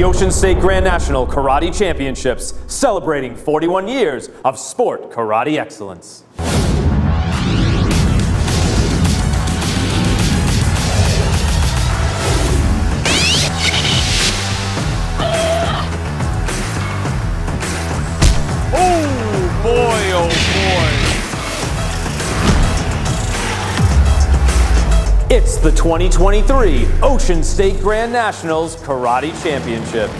the Ocean State Grand National Karate Championships, celebrating 41 years of sport karate excellence. Oh boy, oh boy. It's the 2023 Ocean State Grand Nationals Karate Championships.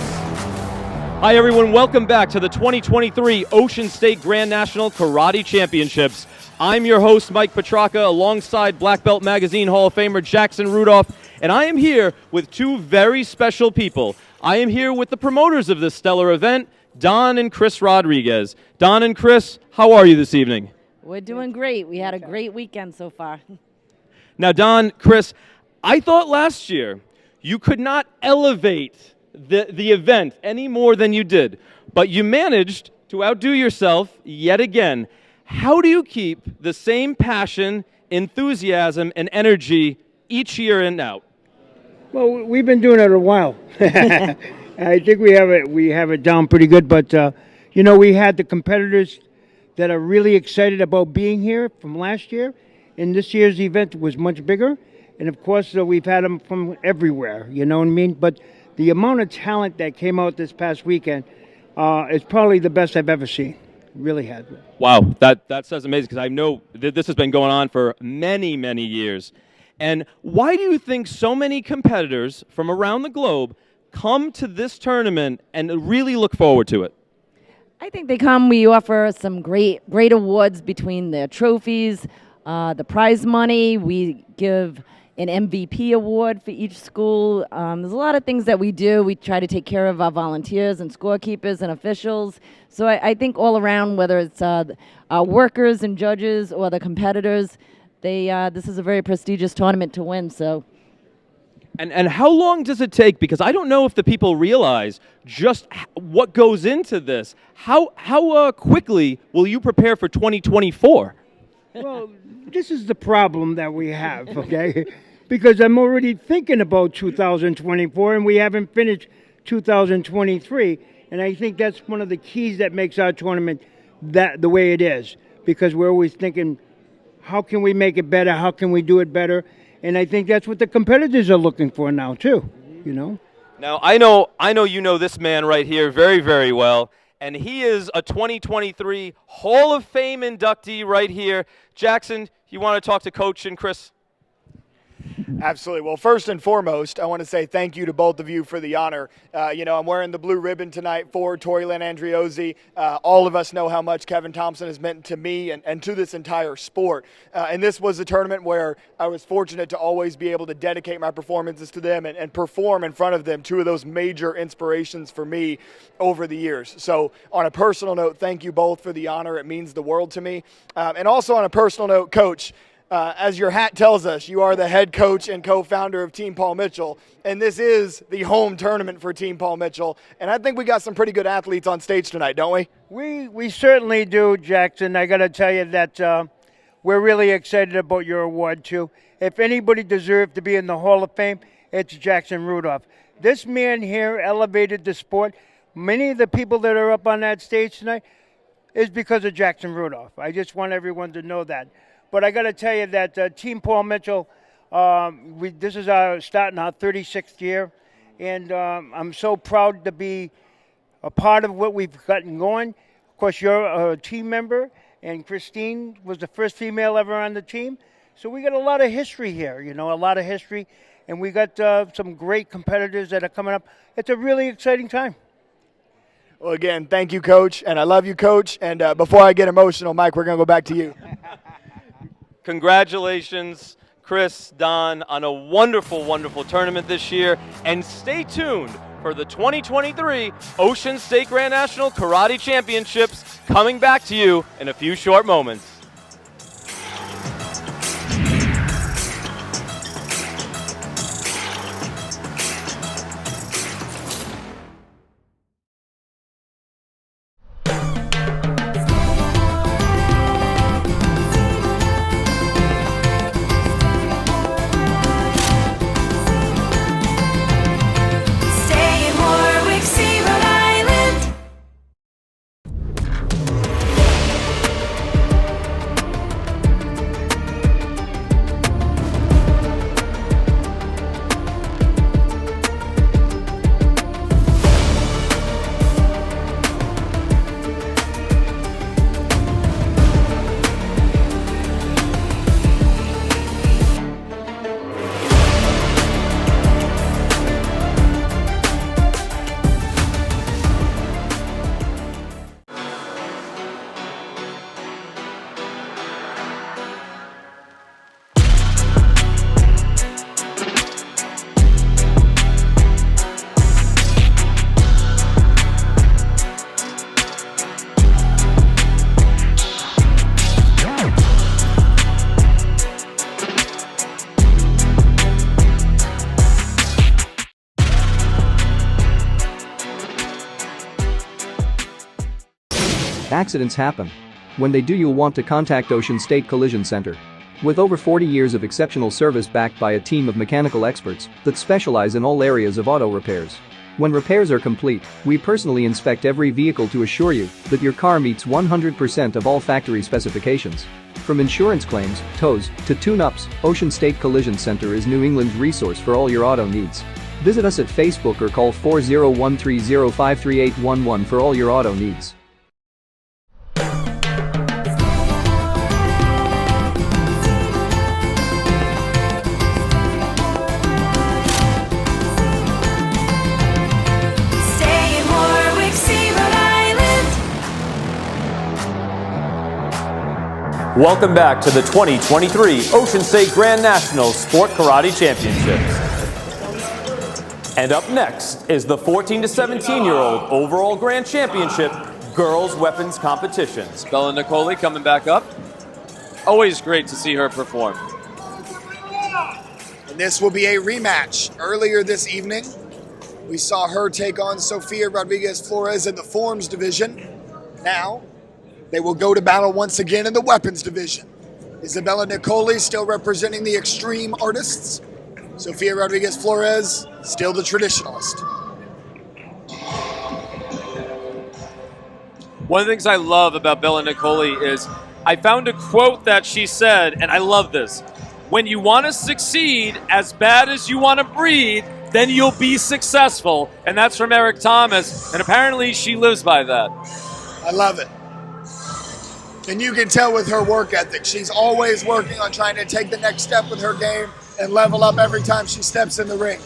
Hi everyone, welcome back to the 2023 Ocean State Grand National Karate Championships. I'm your host, Mike Petracca, alongside Black Belt Magazine Hall of Famer Jackson Rudolph, and I am here with two very special people. I am here with the promoters of this stellar event, Don and Chris Rodriguez. Don and Chris, how are you this evening? We're doing great. We had a great weekend so far. Now, Don, Chris, I thought last year you could not elevate the event any more than you did, but you managed to outdo yourself yet again. How do you keep the same passion, enthusiasm, and energy each year and out? Well, we've been doing it a while. I think we have it down pretty good, but we had the competitors that are really excited about being here from last year. And this year's event was much bigger. And, of course, we've had them from everywhere, you know what I mean? But the amount of talent that came out this past weekend is probably the best I've ever seen. It really has. Wow, that says amazing, because I know that this has been going on for many, many years. And why do you think so many competitors from around the globe come to this tournament and really look forward to it? I think they come. We offer some great awards between the trophies, the prize money. We give an MVP award for each school. There's a lot of things that we do. We try to take care of our volunteers and scorekeepers and officials. So I think all around, whether it's our workers and judges or the competitors, this is a very prestigious tournament to win. So. And how long does it take? Because I don't know if the people realize just what goes into this. How quickly will you prepare for 2024? Well, this is the problem that we have, okay? Because I'm already thinking about 2024, and we haven't finished 2023. And I think that's one of the keys that makes our tournament the way it is. Because we're always thinking, how can we make it better? How can we do it better? And I think that's what the competitors are looking for now, too, you know? Now, I know you know this man right here very, very well, and he is a 2023 Hall of Fame inductee right here. Jackson, you want to talk to Coach and Chris? Absolutely. Well, first and foremost, I want to say thank you to both of you for the honor. I'm wearing the blue ribbon tonight for Toriland Andriozzi. All of us know how much Kevin Thompson has meant to me and to this entire sport. And this was a tournament where I was fortunate to always be able to dedicate my performances to them and perform in front of them, two of those major inspirations for me over the years. So on a personal note, thank you both for the honor. It means the world to me. And also on a personal note, Coach, as your hat tells us, you are the head coach and co-founder of Team Paul Mitchell, and this is the home tournament for Team Paul Mitchell. And I think we got some pretty good athletes on stage tonight, don't we? We certainly do, Jackson. I got to tell you that we're really excited about your award, too. If anybody deserved to be in the Hall of Fame, it's Jackson Rudolph. This man here elevated the sport. Many of the people that are up on that stage tonight is because of Jackson Rudolph. I just want everyone to know that. But I got to tell you that Team Paul Mitchell, this is starting our 36th year, and I'm so proud to be a part of what we've gotten going. Of course, you're a team member, and Christine was the first female ever on the team. So we got a lot of history here, a lot of history, and we got some great competitors that are coming up. It's a really exciting time. Well, again, thank you, Coach, and I love you, Coach. And before I get emotional, Mike, we're going to go back to you. Congratulations, Chris, Don, on a wonderful, wonderful tournament this year. And stay tuned for the 2023 Ocean State Grand National Karate Championships coming back to you in a few short moments. Staying warm, we Accidents happen. When they do, you'll want to contact Ocean State Collision Center. With over 40 years of exceptional service backed by a team of mechanical experts that specialize in all areas of auto repairs. When repairs are complete, we personally inspect every vehicle to assure you that your car meets 100% of all factory specifications. From insurance claims, tows, to tune-ups, Ocean State Collision Center is New England's resource for all your auto needs. Visit us at Facebook or call 40130533811 for all your auto needs. Welcome back to the 2023 Ocean State Grand National Sport Karate Championships. And up next is the 14 to 17-year-old overall Grand Championship Girls Weapons Competitions. Bella Nicoli coming back up. Always great to see her perform. And this will be a rematch. Earlier this evening, we saw her take on Sofia Rodriguez-Flores in the Forms division. Now, they will go to battle once again in the Weapons division. Isabella Nicoli still representing the Extreme Artists. Sofia Rodriguez-Flores still the Traditionalist. One of the things I love about Bella Nicoli is I found a quote that she said, and I love this. When you want to succeed as bad as you want to breathe, then you'll be successful. And that's from Eric Thomas, and apparently she lives by that. I love it. And you can tell with her work ethic, she's always working on trying to take the next step with her game and level up every time she steps in the ring.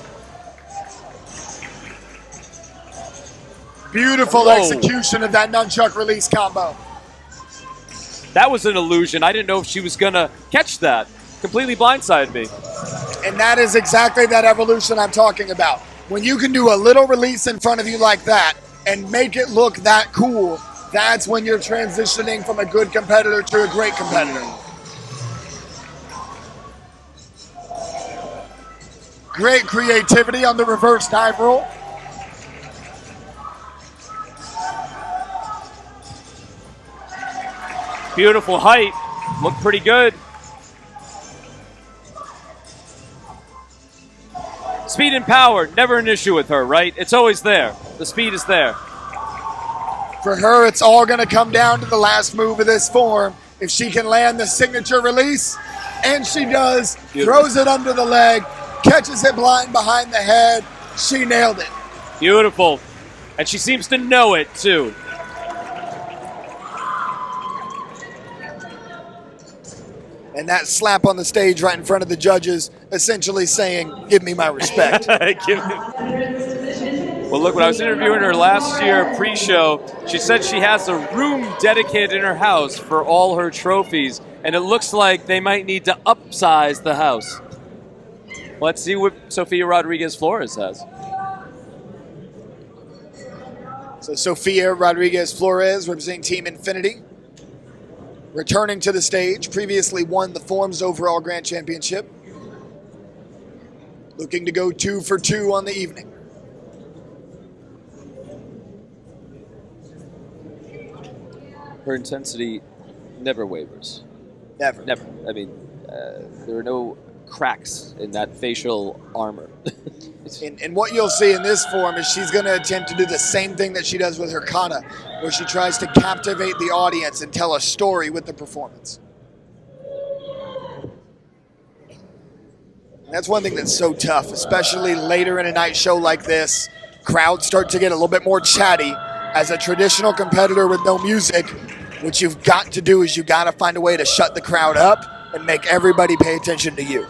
Beautiful execution of that nunchuck release combo. That was an illusion. I didn't know if she was going to catch that. Completely blindsided me. And that is exactly that evolution I'm talking about. When you can do a little release in front of you like that and make it look that cool, that's when you're transitioning from a good competitor to a great competitor. Great creativity on the reverse dive roll. Beautiful height. Looked pretty good. Speed and power, never an issue with her, right? It's always there. The speed is there. For her, it's all going to come down to the last move of this form. If she can land the signature release, and she does, throws it under the leg, catches it blind behind the head, she nailed it. Beautiful. And she seems to know it, too. And that slap on the stage right in front of the judges, essentially saying, give me my respect. Well, look, when I was interviewing her last year pre-show, she said she has a room dedicated in her house for all her trophies, and it looks like they might need to upsize the house. Let's see what Sofia Rodriguez-Flores has. So Sofia Rodriguez-Flores, representing Team Infinity, returning to the stage, previously won the Forms Overall Grand Championship. Looking to go 2 for 2 on the evening. Her intensity never wavers. Never. Never. I mean, there are no cracks in that facial armor. And what you'll see in this form is she's going to attempt to do the same thing that she does with her kata, where she tries to captivate the audience and tell a story with the performance. And that's one thing that's so tough, especially later in a night show like this. Crowds start to get a little bit more chatty. As a traditional competitor with no music, what you've got to do is you got to find a way to shut the crowd up and make everybody pay attention to you.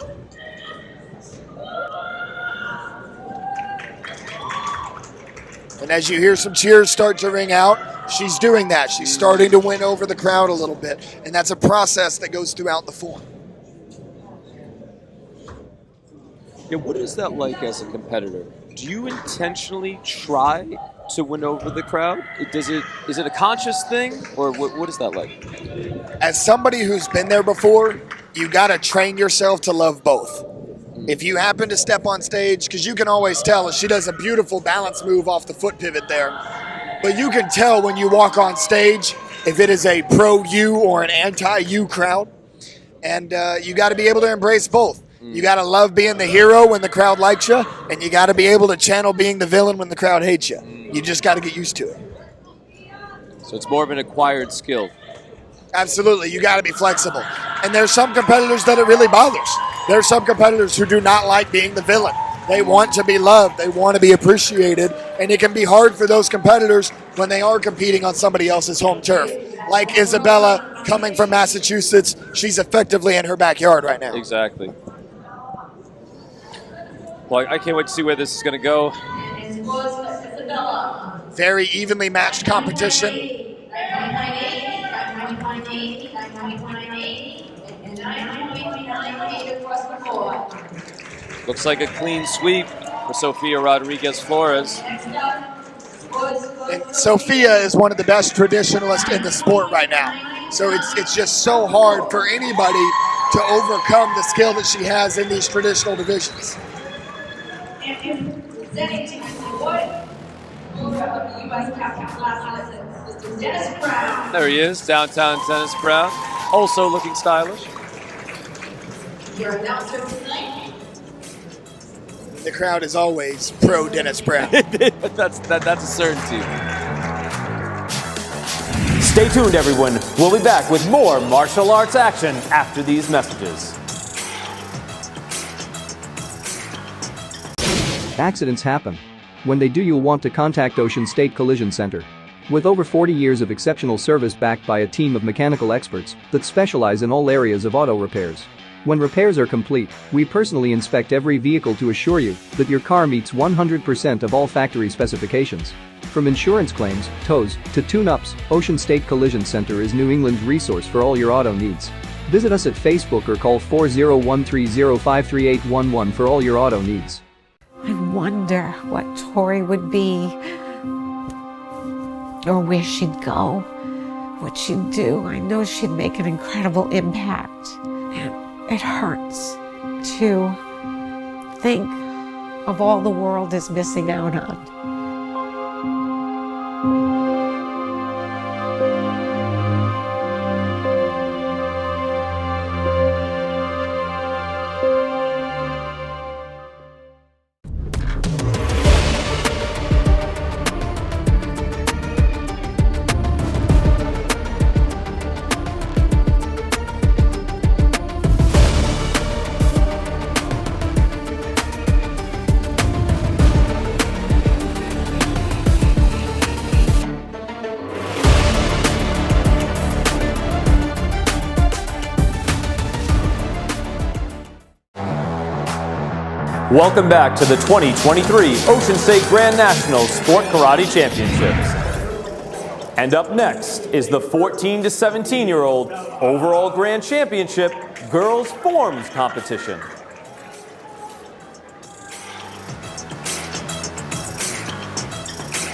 And as you hear some cheers start to ring out, she's doing that. She's starting to win over the crowd a little bit. And that's a process that goes throughout the form. Yeah, what is that like as a competitor? Do you intentionally try to win over the crowd? Is it a conscious thing, or what is that like? As somebody who's been there before, you got to train yourself to love both. If you happen to step on stage, because you can always tell, she does a beautiful balance move off the foot pivot there, but you can tell when you walk on stage, if it is a pro-you or an anti-you crowd. And you got to be able to embrace both. You got to love being the hero when the crowd likes you, and you got to be able to channel being the villain when the crowd hates you. You just got to get used to it. So it's more of an acquired skill. Absolutely. You got to be flexible. And there's some competitors that it really bothers. There's some competitors who do not like being the villain. They want to be loved. They want to be appreciated. And it can be hard for those competitors when they are competing on somebody else's home turf. Like Isabella coming from Massachusetts. She's effectively in her backyard right now. Exactly. Well, I can't wait to see where this is going to go. Very evenly matched competition. Looks like a clean sweep for Sofia Rodriguez Flores. And Sophia is one of the best traditionalists in the sport right now. So it's just so hard for anybody to overcome the skill that she has in these traditional divisions. There he is, downtown Dennis Brown, also looking stylish. The crowd is always pro Dennis Brown. that's a certainty. Stay tuned, everyone. We'll be back with more martial arts action after these messages. Accidents happen. When they do, you'll want to contact Ocean State Collision Center. With over 40 years of exceptional service backed by a team of mechanical experts that specialize in all areas of auto repairs. When repairs are complete, we personally inspect every vehicle to assure you that your car meets 100% of all factory specifications. From insurance claims, tows, to tune-ups, Ocean State Collision Center is New England's resource for all your auto needs. Visit us at Facebook or call 40130533811 for all your auto needs. I wonder what Tori would be, or where she'd go, what she'd do. I know she'd make an incredible impact. And it hurts to think of all the world is missing out on. Welcome back to the 2023 Ocean State Grand National Sport Karate Championships. And up next is the 14 to 17-year-old overall Grand Championship Girls Forms Competition.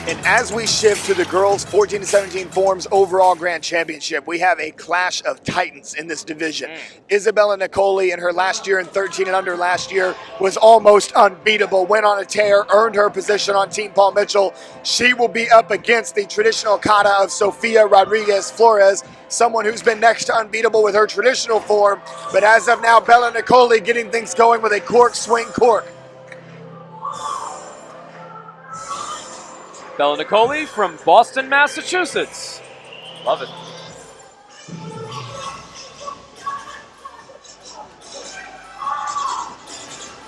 And as we shift to the girls 14 to 17 forms overall grand championship, we have a clash of titans in this division. Isabella Nicoli in her last year in 13 and under last year was almost unbeatable, went on a tear, earned her position on Team Paul Mitchell. She will be up against the traditional kata of Sofia Rodriguez Flores, someone who's been next to unbeatable with her traditional form. But as of now, Bella Nicoli getting things going with a cork swing cork. Bella Nicoli from Boston, Massachusetts. Love it.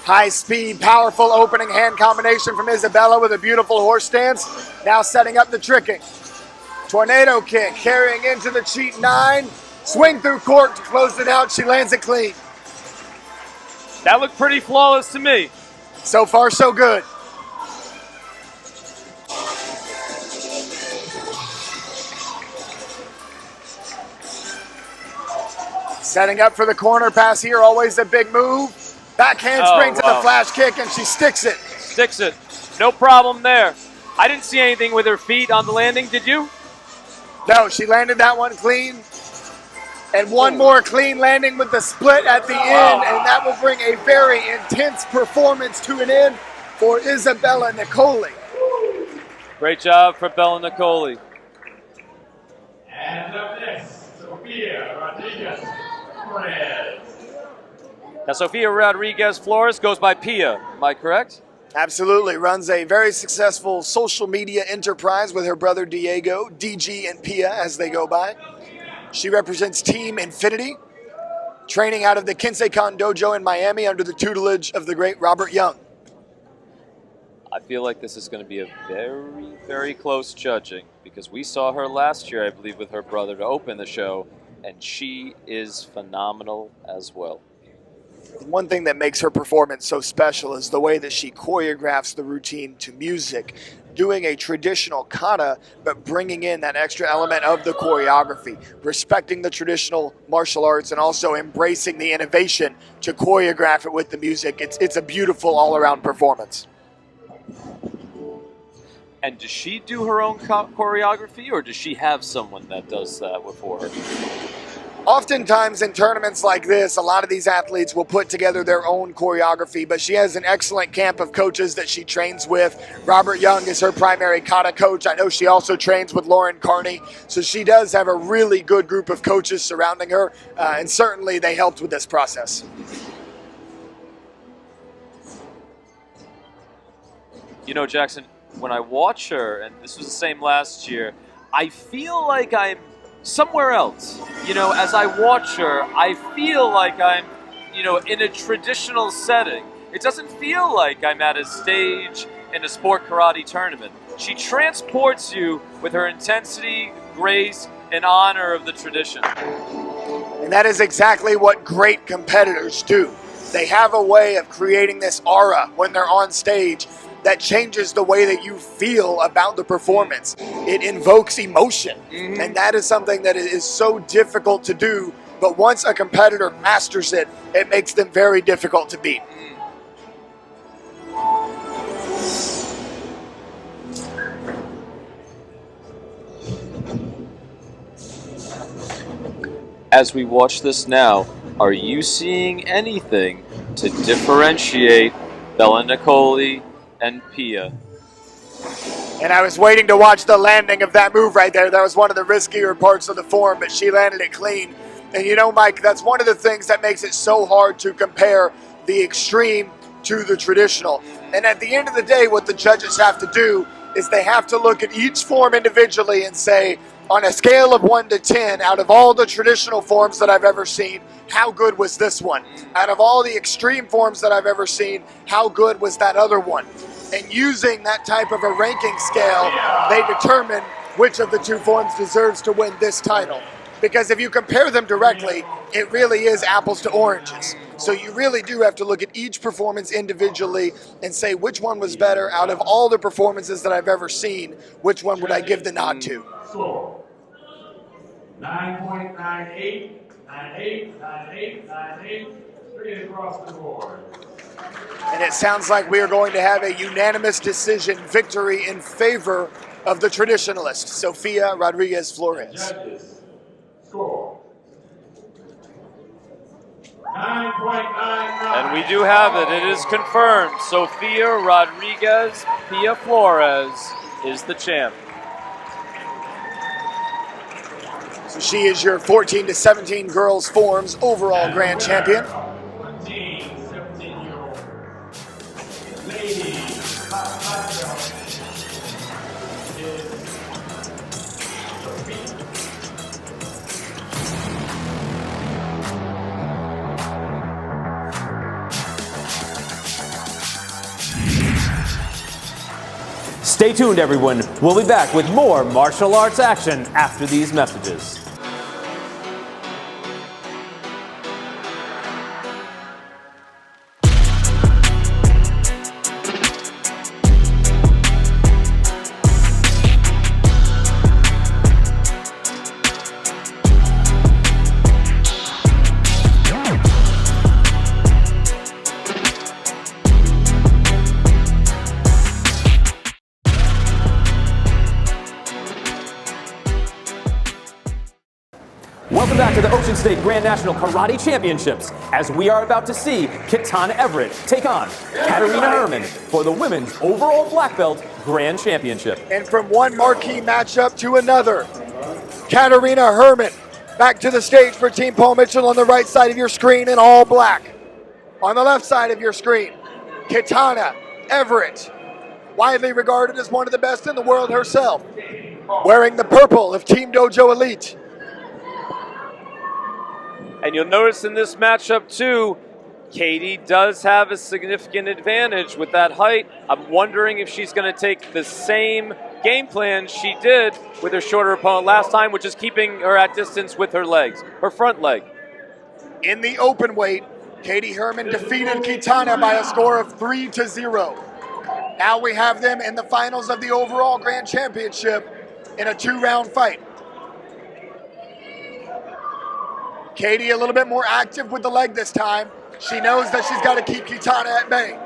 High speed, powerful opening hand combination from Isabella with a beautiful horse stance. Now setting up the tricking. Tornado kick, carrying into the cheat 9. Swing through cork to close it out. She lands it clean. That looked pretty flawless to me. So far, so good. Setting up for the corner pass here, always a big move. Back handspring to the flash kick, and she sticks it. Sticks it. No problem there. I didn't see anything with her feet on the landing, did you? No, she landed that one clean. And one more clean landing with the split at the end, and that will bring a very intense performance to an end for Isabella Nicoli. Great job for Bella Nicoli. And Now, Sofia Rodriguez Flores goes by Pia. Am I correct? Absolutely. Runs a very successful social media enterprise with her brother Diego, DG and Pia as they go by. She represents Team Infinity, training out of the Kensei-Kan Dojo in Miami under the tutelage of the great Robert Young. I feel like this is going to be a very, very close judging because we saw her last year, I believe, with her brother to open the show, and she is phenomenal as well. One thing that makes her performance so special is the way that she choreographs the routine to music, doing a traditional kata, but bringing in that extra element of the choreography, respecting the traditional martial arts and also embracing the innovation to choreograph it with the music. It's a beautiful all-around performance. And does she do her own choreography, or does she have someone that does that for her? Oftentimes in tournaments like this, a lot of these athletes will put together their own choreography, but she has an excellent camp of coaches that she trains with. Robert Young is her primary kata coach. I know she also trains with Lauren Carney, so she does have a really good group of coaches surrounding her, and certainly they helped with this process. You know, Jackson, when I watch her, and this was the same last year, I feel like I'm somewhere else. You know, as I watch her, I feel like I'm, in a traditional setting. It doesn't feel like I'm at a stage in a sport karate tournament. She transports you with her intensity, grace, and honor of the tradition. And that is exactly what great competitors do. They have a way of creating this aura when they're on stage that changes the way that you feel about the performance. It invokes emotion, and that is something that is so difficult to do, but once a competitor masters it, it makes them very difficult to beat. As we watch this now, are you seeing anything to differentiate Bella Nicoli and Pia? And I was waiting to watch the landing of that move right there. That was one of the riskier parts of the form, but she landed it clean. And you know, Mike, that's one of the things that makes it so hard to compare the extreme to the traditional. And at the end of the day, what the judges have to do is they have to look at each form individually and say, on a scale of 1 to 10, out of all the traditional forms that I've ever seen, how good was this one? Out of all the extreme forms that I've ever seen, how good was that other one? And using that type of a ranking scale, they determine which of the two forms deserves to win this title. Because if you compare them directly, it really is apples to oranges. So you really do have to look at each performance individually and say which one was better out of all the performances that I've ever seen, which one would I give the nod to? Score 9.98, 98, 98, 98, straight across the board. And it sounds like we are going to have a unanimous decision victory in favor of the traditionalist, Sofia Rodriguez Flores. Judges, score 9.99. And we do have it. It is confirmed. Sofia Rodriguez Pia Flores is the champ. So she is your 14 to 17 girls forms overall grand champion. 14, 17-year-old lady hot belt is Sophia. Stay tuned, everyone. We'll be back with more martial arts action after these messages. Welcome back to the Ocean State Grand National Karate Championships, as we are about to see Katana Everett take on Katarina Herman for the women's overall black belt Grand Championship. And from one marquee matchup to another, Katarina Herman Back to the stage for Team Paul Mitchell on the right side of your screen in all black. On the left side of your screen, Kitana Everett, widely regarded as one of the best in the world herself, wearing the purple of Team Dojo Elite. And you'll notice in this matchup too, Katie does have a significant advantage with that height. I'm wondering if she's going to take the same game plan she did with her shorter opponent last time, which is keeping her at distance with her legs, her front leg. In the open weight, Katie Herman defeated Kitana by a score of 3-0. Now we have them in the finals of the overall grand championship in a 2-round fight. Katie a little bit more active with the leg this time. She knows that she's got to keep Kitana at bay.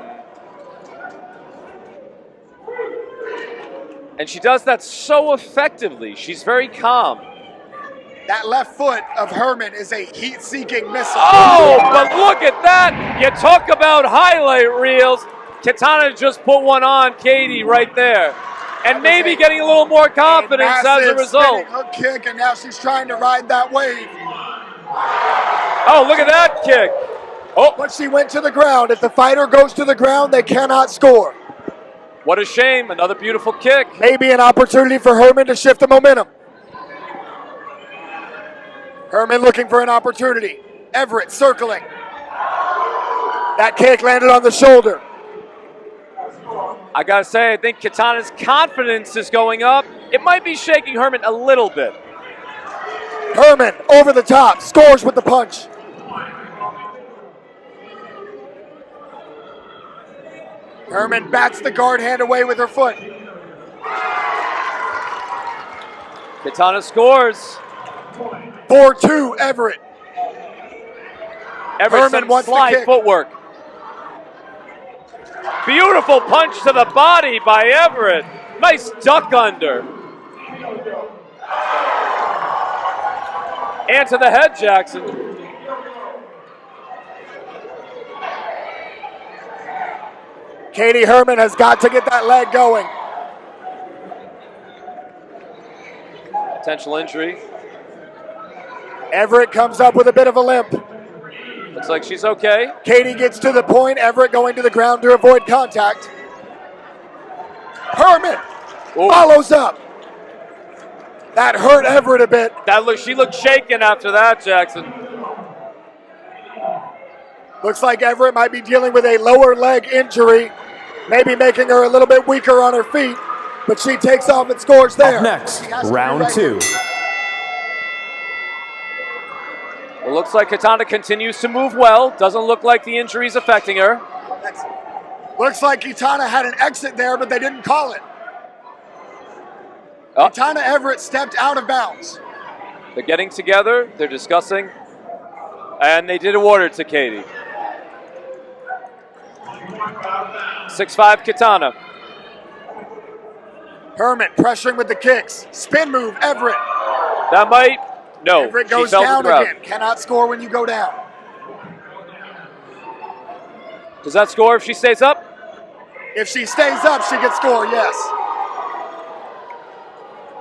And she does that so effectively. She's very calm. That left foot of Herman is a heat-seeking missile. Oh, but look at that. You talk about highlight reels. Kitana just put one on Katie right there. And maybe getting a little more confidence as a result. Hook kick, and now she's trying to ride that wave. Oh, look at that kick. Oh, but she went to the ground. If the fighter goes to the ground, they cannot score. What a shame. Another beautiful kick. Maybe an opportunity for Herman to shift the momentum. Herman looking for an opportunity. Everett circling. That kick landed on the shoulder. I gotta say, I think Kitana's confidence is going up. It might be shaking Herman a little bit. Herman over the top, scores with the punch. Herman bats the guard hand away with her foot. Kitana scores. 4-2 Everett. Herman wants slide footwork. Beautiful punch to the body by Everett. Nice duck under. And to the head, Jackson. Katie Herman has got to get that leg going. Potential injury. Everett comes up with a bit of a limp. Looks like she's okay. Katie gets to the point. Everett going to the ground to avoid contact. Herman follows up. That hurt Everett a bit. She looked shaken after that, Jackson. Looks like Everett might be dealing with a lower leg injury, maybe making her a little bit weaker on her feet, but she takes off and scores there. Up next, round two. It looks like Kitana continues to move well. Doesn't look like the injury's affecting her. Looks like Kitana had an exit there, but they didn't call it. Kitana Everett stepped out of bounds. They're getting together. They're discussing. And they did award it to Katie. 6'5" Kitana. Herman pressuring with the kicks. Spin move, Everett. That might. No. Everett goes down again. Cannot score when you go down. Does that score if she stays up? If she stays up, she can score, yes.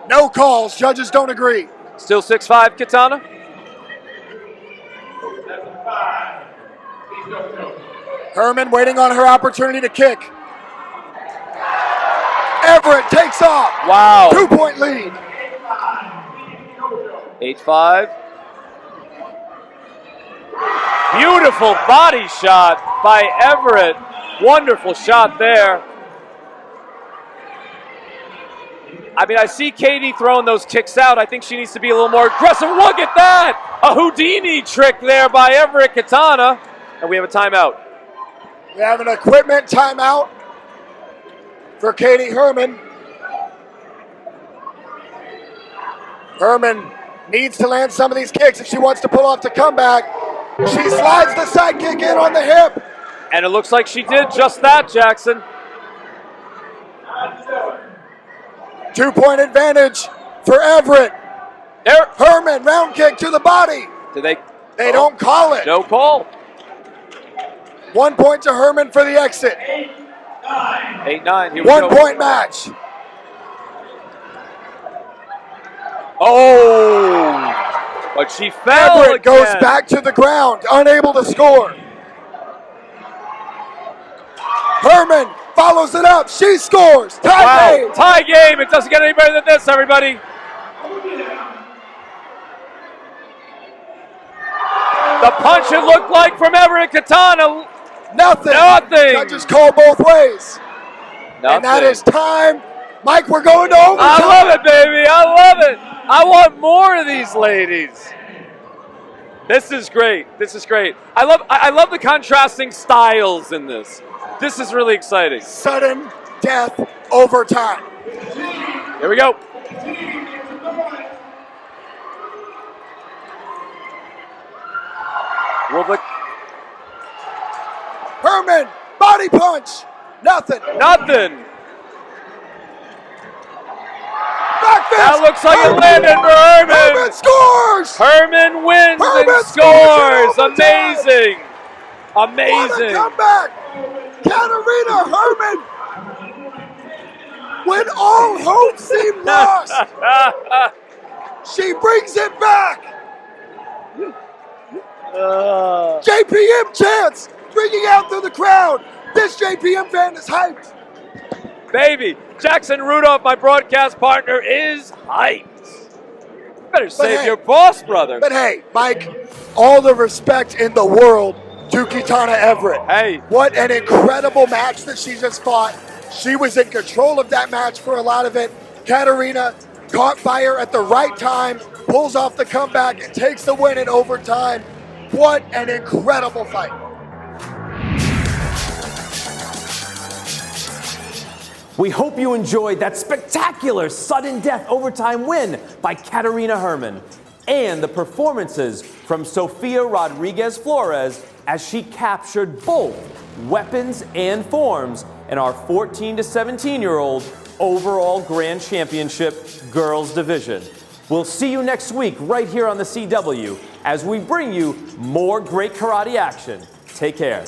No calls. Judges don't agree. Still 6'5", Kitana. Herman waiting on her opportunity to kick. Everett takes off. Wow. 2-point lead. 8'5". Beautiful body shot by Everett. Wonderful shot there. I mean, I see Katie throwing those kicks out. I think she needs to be a little more aggressive. Look at that! A Houdini trick there by Everett Kitana. And we have a timeout. We have an equipment timeout for Katie Herman. Herman needs to land some of these kicks if she wants to pull off the comeback. She slides the side kick in on the hip. And it looks like she did just that, Jackson. 2-point advantage for Everett. Herman, round kick to the body. Did they? They don't call it. No call. 1 point to Herman for the exit. 8-9. Here we 1 go. point match. Oh! But she fell Everett goes again. back to the ground, unable to score. Herman follows it up. She scores. Tie game. Tie game. It doesn't get any better than this, everybody. The punch it looked like from Everett Katana. Nothing. Nothing. Judges call both ways. Nothing. And that is time. Mike, we're going to overtime. I love it, baby. I love it. I want more of these ladies. This is great. This is great. I love the contrasting styles in this. This is really exciting. Sudden death overtime. Here we go. Herman, body punch. Nothing. Nothing. Back fist. That looks like it landed for Herman. Herman scores. Herman wins Herman and scores scores. in overtime. Amazing. What a Amazing. comeback. Katarina Herman. When all hope seemed lost, she brings it back. JPM chants ringing out through the crowd. This JPM fan is hyped. Baby, Jackson Rudolph, my broadcast partner, is hyped. Better save your boss, brother. But hey, Mike, all the respect in the world to Kitana Everett. Hey. What an incredible match that she just fought. She was in control of that match for a lot of it. Katarina caught fire at the right time, pulls off the comeback, and takes the win in overtime. What an incredible fight. We hope you enjoyed that spectacular sudden death overtime win by Katarina Herman and the performances from Sofia Rodriguez Flores as she captured both weapons and forms in our 14 to 17-year-old overall Grand Championship girls division. We'll see you next week right here on the CW as we bring you more great karate action. Take care.